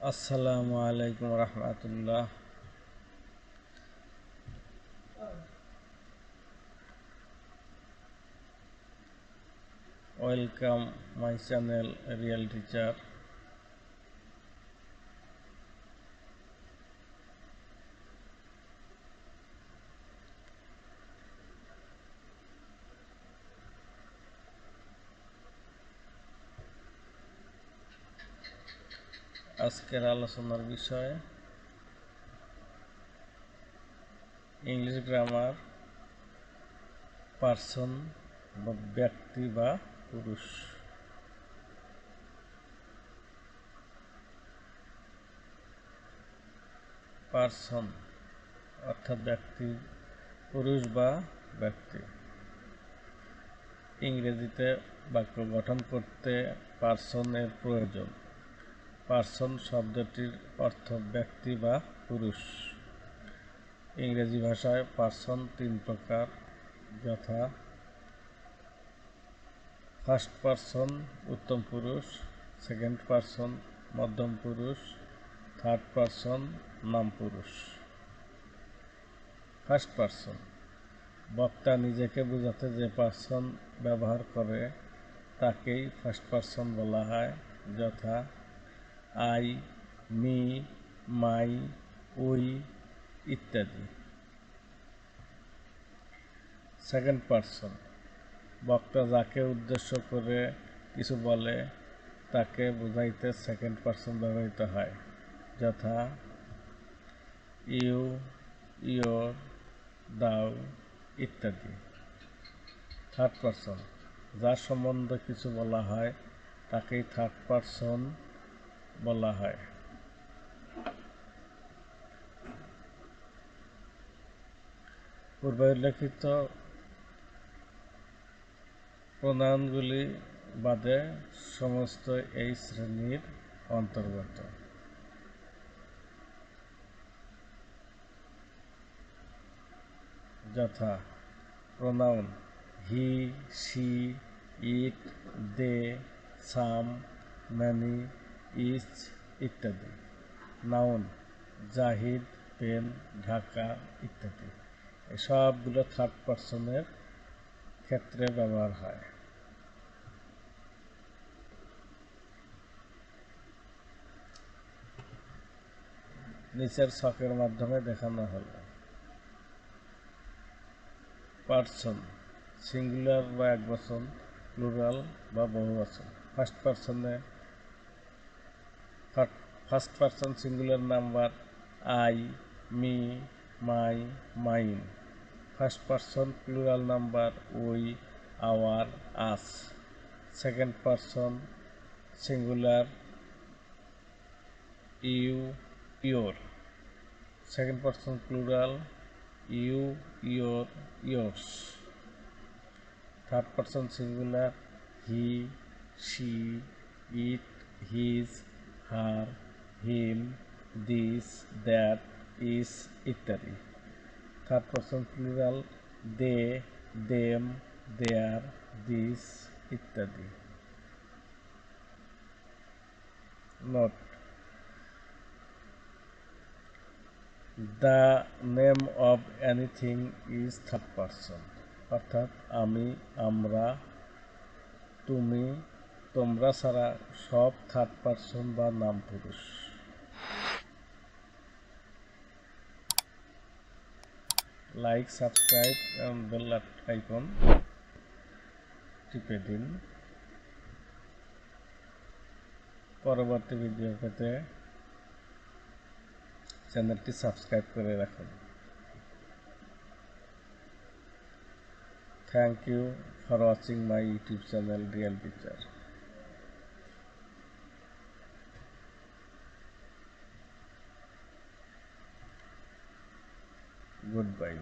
আসসালামু আলাইকুম রহমতুল্লাহ। Welcome my channel real teacher. আজকের আলোচনার বিষয় ইংলিশ গ্রামার, পার্সন বা ব্যক্তি বা পুরুষ। পার্সন অর্থাৎ ব্যক্তি, পুরুষ বা ব্যক্তি। ইংরেজিতে বাক্য গঠন করতে পার্সনের প্রয়োজন। পার্সন শব্দটির অর্থ ব্যক্তি বা পুরুষ। ইংরেজি ভাষায় পার্সন 3 প্রকার, যথা ফার্স্ট পার্সন উত্তম পুরুষ, সেকেন্ড পার্সন মধ্যম পুরুষ, থার্ড পার্সন নাম পুরুষ। ফার্স্ট পার্সন বক্তা নিজেকে বোঝাতে যে পার্সন ব্যবহার করে তাকেই ফার্স্ট পার্সন বলা হয়, যথা আই, মি, মাই, উই ইত্যাদি। সেকেন্ড পার্সন বক্তা যাকে উদ্দেশ্য করে কিছু বলে তাকে বোঝাইতে সেকেন্ড পার্সন ব্যবহৃত হয়, যথা ইউ, ইয়োর, দাও ইত্যাদি। থার্ড পার্সন যার সম্বন্ধে কিছু বলা হয় তাকেই থার্ড পার্সন বলা হয়। পূর্বোল্লেখিত প্রোনাউনগুলি বাদে সমস্ত এই শ্রেণীর অন্তর্গত, যথা pronoun he, she, it, they, some, many, each ইত্যাদি। নাউন জাহিদ, পেন, ঢাকা ইত্যাদি। এসবগুলো থার্ড পার্সনের ক্ষেত্রে ব্যবহার হয়। নিচের ছকের মাধ্যমে দেখানো হলো। পার্সন সিঙ্গুলার বা একবচন, প্লুরাল বা বহুবচন। First person singular number I, me, my, mine. First person plural number we, our, us. Second person singular you, your. Second person plural you, your, yours. Third person singular he, she, it, his, her, him, this, that, is ইত্যাদি। Third person plural they, them, their, this ইত্যাদি। Note: the name of anything is third person, অর্থাৎ আমি, আমরা, তুমি, তোমরা ছাড়া সব third person বা নাম পুরুষ। লাইক, সাবস্ক্রাইব এবং বেল আইকন টিপে দিন। পরবর্তী ভিডিও পেতে চ্যানেলটি সাবস্ক্রাইব করে রাখুন। Thank you for watching my YouTube channel real teacher. Goodbye.